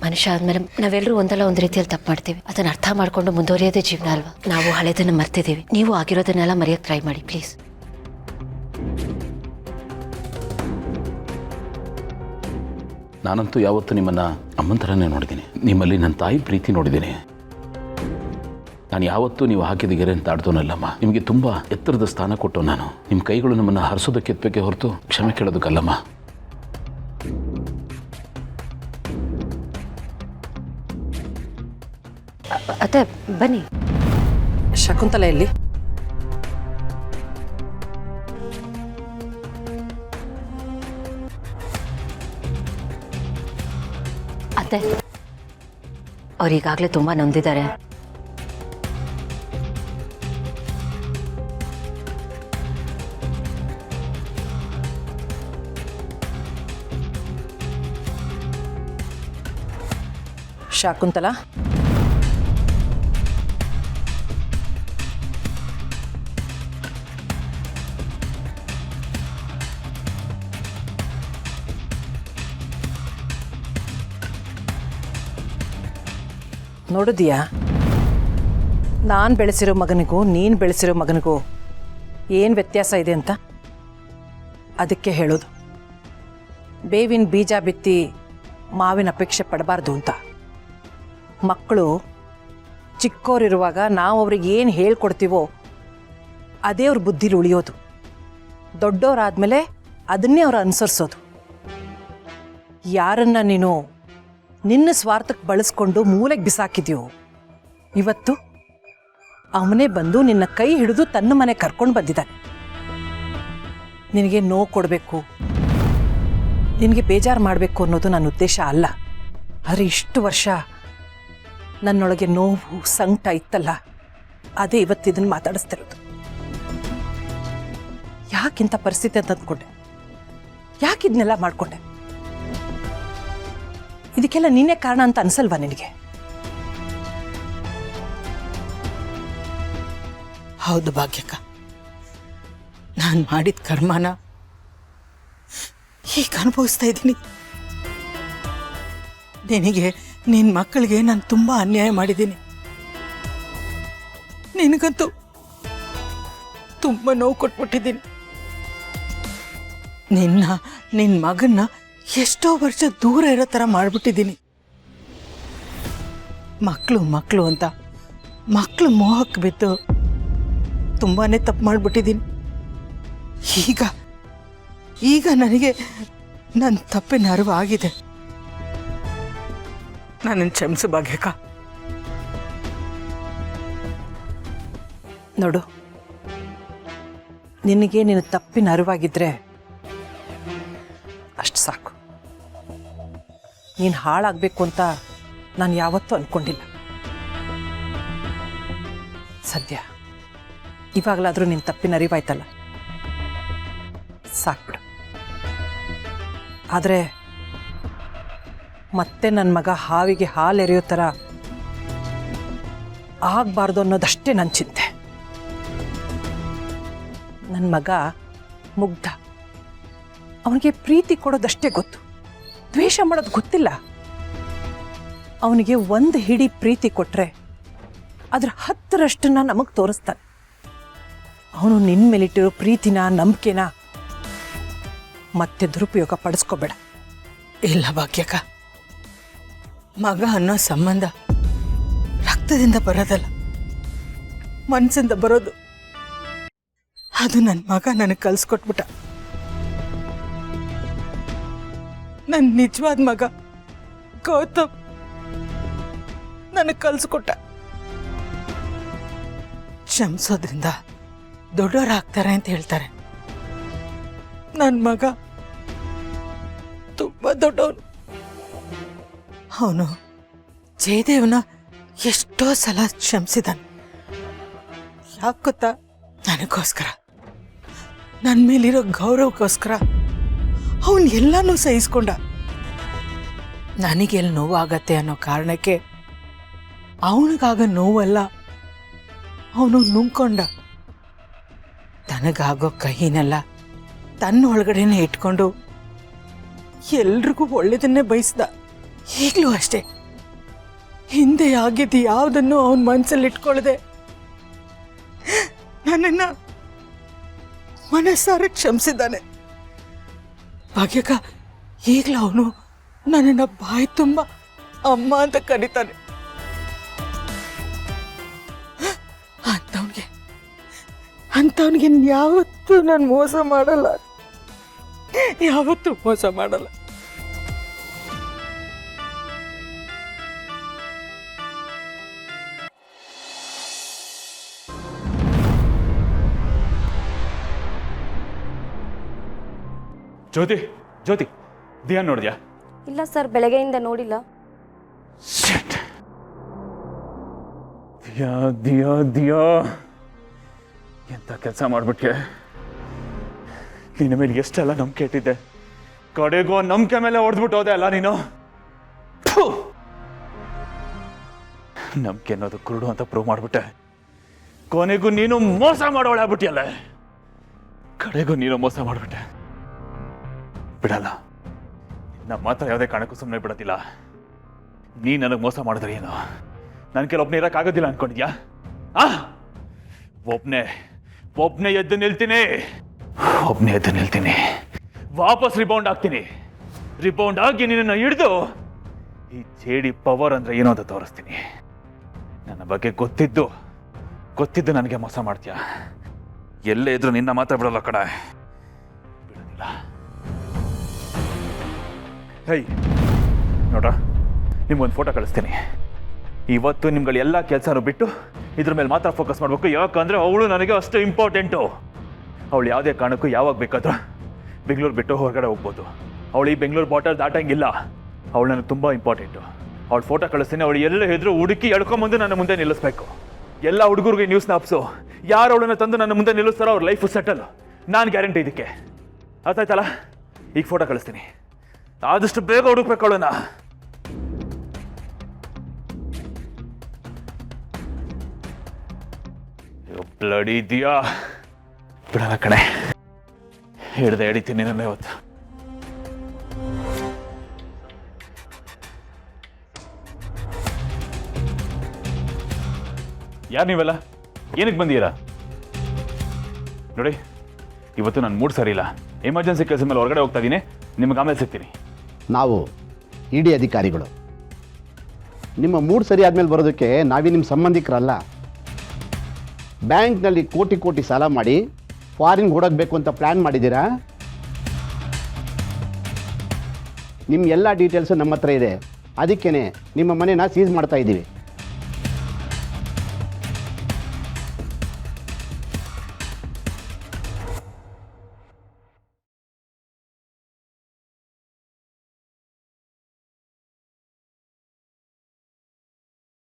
ಮನುಷ್ಯ ಆದ್ಮೇಲೆ ನಾವೆಲ್ಲರೂ ಒಂದಲ್ಲ ಒಂದು ರೀತಿಯಲ್ಲಿ ತಪ್ಪು ಮಾಡ್ತೀವಿ. ಅದನ್ನ ಅರ್ಥ ಮಾಡ್ಕೊಂಡು ಮುಂದುವರಿಯೋದೇ ಜೀವನ ಅಲ್ವಾ? ನಾವು ಹಳೆದನ್ನ ಮರ್ತಿದ್ದೀವಿ. ನೀವು ಆಗಿರೋದನ್ನೆಲ್ಲ ಮರೆಯಕ್ಕೆ ಟ್ರೈ ಮಾಡಿ ಪ್ಲೀಸ್. ನಾನಂತೂ ಯಾವತ್ತೂ ನಿಮ್ಮನ್ನು ಅಮ್ಮನ ಥರನೇ ನೋಡಿದ್ದೀನಿ. ನಿಮ್ಮಲ್ಲಿ ನನ್ನ ತಾಯಿ ಪ್ರೀತಿ ನೋಡಿದ್ದೀನಿ. ನಾನು ಯಾವತ್ತೂ ನೀವು ಹಾಕಿದ ಗೆರೆ ಅಂತ ಆಡ್ದೋನಲ್ಲಮ್ಮ. ನಿಮಗೆ ತುಂಬ ಎತ್ತರದ ಸ್ಥಾನ ಕೊಟ್ಟು ನಾನು ನಿಮ್ಮ ಕೈಗಳು ನಮ್ಮನ್ನು ಹರಿಸೋದಕ್ಕೆ ಎತ್ತಬೇಕೆ ಹೊರತು ಕ್ಷಮೆ ಕೇಳೋದಕ್ಕಲ್ಲಮ್ಮ. ಅತ್ತೆ ಬನ್ನಿ. ಶಕುಂತಲ ಎಲ್ಲಿ? ಅತ್ತೆ ಅವ್ರು ಈಗಾಗಲೇ ತುಂಬ ನೊಂದಿದ್ದಾರೆ. ಶಕುಂತಲ, ನೋಡಿದ್ಯಾ ನಾನು ಬೆಳೆಸಿರೋ ಮಗನಿಗೂ ನೀನು ಬೆಳೆಸಿರೋ ಮಗನಿಗೂ ಏನು ವ್ಯತ್ಯಾಸ ಇದೆ ಅಂತ? ಅದಕ್ಕೆ ಹೇಳೋದು, ಬೇವಿನ ಬೀಜ ಬಿತ್ತಿ ಮಾವಿನ ಅಪೇಕ್ಷೆ ಪಡಬಾರ್ದು ಅಂತ. ಮಕ್ಕಳು ಚಿಕ್ಕೋರಿರುವಾಗ ನಾವು ಅವ್ರಿಗೆ ಏನು ಹೇಳ್ಕೊಡ್ತೀವೋ ಅದೇ ಅವ್ರ ಬುದ್ಧಿಲಿ ಉಳಿಯೋದು. ದೊಡ್ಡವರಾದ್ಮೇಲೆ ಅದನ್ನೇ ಅವ್ರು ಅನುಸರಿಸೋದು. ಯಾರನ್ನ ನೀನು ನಿನ್ನ ಸ್ವಾರ್ಥಕ್ಕೆ ಬಳಸ್ಕೊಂಡು ಮೂಲೆಗೆ ಬಿಸಾಕಿದ್ಯೋ, ಇವತ್ತು ಅವನೇ ಬಂದು ನಿನ್ನ ಕೈ ಹಿಡಿದು ತನ್ನ ಮನೆ ಕರ್ಕೊಂಡು ಬಂದಿದ್ದಾನೆ. ನಿನಗೆ ನೋವು ಕೊಡಬೇಕು, ನಿನಗೆ ಬೇಜಾರು ಮಾಡಬೇಕು ಅನ್ನೋದು ನನ್ನ ಉದ್ದೇಶ ಅಲ್ಲ. ಆದರೆ ಇಷ್ಟು ವರ್ಷ ನನ್ನೊಳಗೆ ನೋವು ಸಂಕಟ ಇತ್ತಲ್ಲ, ಅದೇ ಇವತ್ತಿದನ್ನು ಮಾತಾಡಿಸ್ತಿರೋದು. ಯಾಕಿಂತ ಪರಿಸ್ಥಿತಿ ಅಂತ ಅಂದ್ಕೊಂಡೆ? ಯಾಕಿದ್ನೆಲ್ಲ ಮಾಡಿಕೊಂಡೆ? ಇದಕ್ಕೆಲ್ಲ ನೀನೇ ಕಾರಣ ಅಂತ ಅನ್ಸಲ್ವಾ ನಿನಗೆ? ಹೌದು ಭಾಗ್ಯಕ್ಕ, ನಾನು ಮಾಡಿದ ಕರ್ಮನ ಈಗ ಅನುಭವಿಸ್ತಾ ಇದ್ದೀನಿ. ನಿನಗೆ ನಿನ್ನ ಮಕ್ಕಳಿಗೆ ನಾನು ತುಂಬ ಅನ್ಯಾಯ ಮಾಡಿದ್ದೀನಿ. ನಿನಗಂತೂ ತುಂಬ ನೋವು ಕೊಟ್ಬಿಟ್ಟಿದ್ದೀನಿ. ನಿನ್ನ ಮಗನ್ನ ಎಷ್ಟೋ ವರ್ಷ ದೂರ ಇರೋ ಥರ ಮಾಡಿಬಿಟ್ಟಿದ್ದೀನಿ. ಮಕ್ಕಳು ಅಂತ ಮಕ್ಕಳು ಮೋಹಕ್ಕೆ ಬಿದ್ದು ತುಂಬಾ ತಪ್ಪು ಮಾಡಿಬಿಟ್ಟಿದ್ದೀನಿ. ಈಗ ನನಗೆ ನನ್ನ ತಪ್ಪಿನ ಅರಿವು ಆಗಿದೆ. ನನ್ನನ್ನು ಕ್ಷಮಿಸು ಭಾಗ್ಯಕ್ಕ. ನೋಡು, ನಿನಗೆ ನಿನ್ನ ತಪ್ಪಿನ ಅರಿವಾಗಿದ್ರೆ ಅಷ್ಟು ಸಾಕು. ನೀನು ಹಾಳಾಗಬೇಕು ಅಂತ ನಾನು ಯಾವತ್ತೂ ಅಂದ್ಕೊಂಡಿಲ್ಲ. ಸದ್ಯ ಇವಾಗಲಾದರೂ ನಿನ್ನ ತಪ್ಪಿನ ಅರಿವಾಯ್ತಲ್ಲ, ಸಾಕ್ಬಿಡು. ಆದರೆ ಮತ್ತೆ ನನ್ನ ಮಗ ಹಾವಿಗೆ ಹಾಲೆರೆಯೋ ಥರ ಆಗಬಾರ್ದು ಅನ್ನೋದಷ್ಟೇ ನನ್ನ ಚಿಂತೆ. ನನ್ನ ಮಗ ಮುಗ್ಧ, ಅವನಿಗೆ ಪ್ರೀತಿ ಕೊಡೋದಷ್ಟೇ ಗೊತ್ತು, ದ್ವೇಷ ಮಾಡೋದು ಗೊತ್ತಿಲ್ಲ. ಅವನಿಗೆ ಒಂದು ಹಿಡಿ ಪ್ರೀತಿ ಕೊಟ್ಟರೆ ಅದ್ರ 10ರಷ್ಟನ್ನ ನಮಗೆ ತೋರಿಸ್ತಾನೆ. ಅವನು ನಿನ್ನ ಮೇಲಿಟ್ಟಿರೋ ಪ್ರೀತಿನ ನಂಬಿಕೆನ ಮತ್ತೆ ದುರುಪಯೋಗ ಪಡಿಸ್ಕೋಬೇಡ. ಇಲ್ಲ ಭಾಗ್ಯಕ್ಕ, ಮಗ ಅನ್ನೋ ಸಂಬಂಧ ರಕ್ತದಿಂದ ಬರೋದಲ್ಲ, ಮನಸ್ಸಿಂದ ಬರೋದು. ಅದು ನನ್ನ ಮಗ ನನಗೆ ಕಲಿಸ್ಕೊಟ್ಬಿಟ್ಟ. ನನ್ನ ನಿಜವಾದ ಮಗ ಗೌತಮ್ ನನಗೆ ಕಲಿಸ್ಕೊಟ್ಟ. ಕ್ಷಮಿಸೋದ್ರಿಂದ ದೊಡ್ಡವರಾಗ್ತಾರೆ ಅಂತ ಹೇಳ್ತಾರೆ. ನನ್ನ ಮಗ ತುಂಬ ದೊಡ್ಡವನು. ಅವನು ಜಯದೇವನ ಎಷ್ಟೋ ಸಲ ಕ್ಷಮಿಸಿದಾನೆ. ಯಾಕೆ ಗೊತ್ತಾ? ನನಗೋಸ್ಕರ, ನನ್ನ ಮೇಲಿರೋ ಗೌರವಕ್ಕೋಸ್ಕರ ಅವನು ಎಲ್ಲನೂ ಸಹಿಸ್ಕೊಂಡ. ನನಗೆಲ್ಲಿ ನೋವಾಗತ್ತೆ ಅನ್ನೋ ಕಾರಣಕ್ಕೆ ಅವನಿಗಾಗ ನೋವಲ್ಲ, ಅವನು ನುಂಗ್ಕೊಂಡ. ತನಗಾಗೋ ಕಹಿನೆಲ್ಲ ತನ್ನ ಒಳಗಡೆನೆ ಇಟ್ಕೊಂಡು ಎಲ್ರಿಗೂ ಒಳ್ಳೇದನ್ನೇ ಬಯಸ್ದ. ಈಗಲೂ ಅಷ್ಟೇ ಹಿಂದೆ ಆಗಿದ್ದು ಯಾವುದನ್ನು ಅವನ ಮನಸ್ಸಲ್ಲಿ ಇಟ್ಕೊಳ್ಳದೆ ನನ್ನನ್ನು ಮನಸ್ಸಾರೆ ಕ್ಷಮಿಸಿದ್ದಾನೆ. ಭಾಗ್ಯಕ್ಕ ಈಗಲೂ ಅವನು ನನ್ನನ್ನು ಬಾಯಿ ತುಂಬ ಅಮ್ಮ ಅಂತ ಕರೀತಾನೆ. ಅಂಥವನಿಗೆ ಯಾವತ್ತೂ ನಾನು ಮೋಸ ಮಾಡಲ್ಲ, ಯಾವತ್ತೂ ಮೋಸ ಮಾಡಲ್ಲ. ಜ್ಯೋತಿ ಜ್ಯೋತಿ ದಿಯಾ ನೋಡಿದ್ಯಾ? ಇಲ್ಲ ಸರ್, ಬೆಳಗ್ಗೆಯಿಂದ ನೋಡಿಲ್ಲ. ದಿಯಾ ದಿಯಾ ದಿಯಾ ಎಂತ ಕೆಲಸ ಮಾಡ್ಬಿಟ್ಟೆ. ನಿನ್ನ ಮೇಲೆ ಎಷ್ಟೆಲ್ಲ ನಂಬಿಕೆ ಇಟ್ಟಿದ್ದೆ, ಕಡೆಗೂ ನಂಬಿಕೆ ಮೇಲೆ ಹೊಡೆದ್ಬಿಟ್ಟು ಹೋದೆ ಅಲ್ಲ ನೀನು. ನಂಬಿಕೆ ಅನ್ನೋದು ಕುರುಡು ಅಂತ ಪ್ರೂವ್ ಮಾಡ್ಬಿಟ್ಟೆ. ಕೊನೆಗೂ ನೀನು ಮೋಸ ಮಾಡೋಳೆ ಆಗ್ಬಿಟ್ಟಿಯಲ್ಲ. ಕಡೆಗೂ ನೀನು ಮೋಸ ಮಾಡ್ಬಿಟ್ಟೆ. ಬಿಡಲ್ಲ, ನಮ್ಮ ಮಾತ್ರ ಯಾವುದೇ ಕಾರಣಕ್ಕೂ ಸುಮ್ಮನೆ ಬಿಡೋದಿಲ್ಲ. ನೀ ನನಗೆ ಮೋಸ ಮಾಡಿದ್ರೆ ಏನು, ನನ್ನ ಕೆಲವೊಬ್ಬನೇ ಇರೋಕ್ಕಾಗೋದಿಲ್ಲ ಅನ್ಕೊಂಡಿದ್ಯಾ? ಒಬ್ನೇ ಎದ್ದು ನಿಲ್ತೀನಿ, ವಾಪಸ್ ರಿಬೌಂಡ್ ಆಗ್ತೀನಿ. ರಿಬೌಂಡ್ ಆಗಿ ನಿನ್ನನ್ನು ಹಿಡಿದು ಈ ಜೇಡಿ ಪವರ್ ಅಂದ್ರೆ ಏನೋ ಅಂತ ತೋರಿಸ್ತೀನಿ. ನನ್ನ ಬಗ್ಗೆ ಗೊತ್ತಿದ್ದು ನನಗೆ ಮೋಸ ಮಾಡ್ತೀಯ. ಎಲ್ಲೇ ಇದ್ರು ನಿನ್ನ ಮಾತ್ರ ಬಿಡಲ್ಲ ಕಣ, ಬಿಡೋದಿಲ್ಲ. ಹೈ ನೋಡ್ರ, ನಿಮ್ಗೊಂದು ಫೋಟೋ ಕಳಿಸ್ತೀನಿ. ಇವತ್ತು ನಿಮ್ಗಳು ಎಲ್ಲ ಕೆಲಸನೂ ಬಿಟ್ಟು ಇದ್ರ ಮೇಲೆ ಮಾತ್ರ ಫೋಕಸ್ ಮಾಡಬೇಕು. ಯಾಕಂದರೆ ಅವಳು ನನಗೆ ಅಷ್ಟು ಇಂಪಾರ್ಟೆಂಟು. ಅವಳು ಯಾವುದೇ ಕಾರಣಕ್ಕೂ ಯಾವಾಗ ಬೇಕಾದ್ರೂ ಬೆಂಗಳೂರು ಬಿಟ್ಟು ಹೊರಗಡೆ ಹೋಗ್ಬೋದು. ಅವಳು ಈ ಬೆಂಗಳೂರು ಬಾರ್ಡರ್ ದಾಟಂಗಿಲ್ಲ. ಅವಳು ನನಗೆ ತುಂಬ ಇಂಪಾರ್ಟೆಂಟು. ಅವಳು ಫೋಟೋ ಕಳಿಸ್ತೀನಿ. ಅವಳು ಎಲ್ಲ ಹೆದ್ರು ಹುಡುಕಿ ಎಳ್ಕೊಂಬಂದು ನನ್ನ ಮುಂದೆ ನಿಲ್ಲಿಸ್ಬೇಕು. ಎಲ್ಲ ಹುಡುಗರಿಗೆ ನ್ಯೂಸ್ನ ಹಾಪ್ಸು. ಯಾರು ಅವಳನ್ನು ತಂದು ನನ್ನ ಮುಂದೆ ನಿಲ್ಲಿಸ್ತಾರೋ ಅವ್ರ ಲೈಫು ಸೆಟಲ್. ನಾನು ಗ್ಯಾರಂಟಿ ಇದಕ್ಕೆ. ಅರ್ಥಾಯ್ತಲ್ಲ? ಈಗ ಫೋಟೋ ಕಳಿಸ್ತೀನಿ, ಆದಷ್ಟು ಬೇಗ ಹುಡುಕ್ಬೇಕು ಅವಳನ್ನ. ಬ್ಲಡಿ ಇದೆಯಾ? ಬಿಡಲ್ಲ ಕಣೆ, ಹಿಡ್ದೆ ಹಿಡಿತೀನಿ ನನ್ನ ಇವತ್ತು. ಯಾರು ನೀವೆಲ್ಲ? ಏನಕ್ಕೆ ಬಂದೀರಾ? ನೋಡಿ, ಇವತ್ತು ನನ್ನ ಮೂಡ್ ಸರಿ ಇಲ್ಲ. ಎಮರ್ಜೆನ್ಸಿ ಕೆಲಸ ಮೇಲೆ ಹೊರಗಡೆ ಹೋಗ್ತಾ ಇದ್ದೀನಿ. ನಿಮ್ಗೆ ಆಮೇಲೆ ಸಿಗ್ತೀನಿ. ನಾವು ಇಡಿ ಅಧಿಕಾರಿಗಳು. ನಿಮ್ಮ ಮೂಡ್ ಸರಿ ಆದಮೇಲೆ ಬರೋದಕ್ಕೆ ನಾವೇ ನಿಮ್ಮ ಸಂಬಂಧಿಕರಲ್ಲ. ಬ್ಯಾಂಕ್ನಲ್ಲಿ ಕೋಟಿ ಸಾಲ ಮಾಡಿ ಫಾರಿನ್ಗೆ ಓಡೋಗಬೇಕು ಅಂತ ಪ್ಲ್ಯಾನ್ ಮಾಡಿದ್ದೀರಾ? ನಿಮ್ಮ ಎಲ್ಲ ಡೀಟೇಲ್ಸು ನಮ್ಮ ಹತ್ರ ಇದೆ. ಅದಕ್ಕೇ ನಿಮ್ಮ ಮನೆನ ಸೀಸ್ ಮಾಡ್ತಾ ಇದ್ದೀವಿ.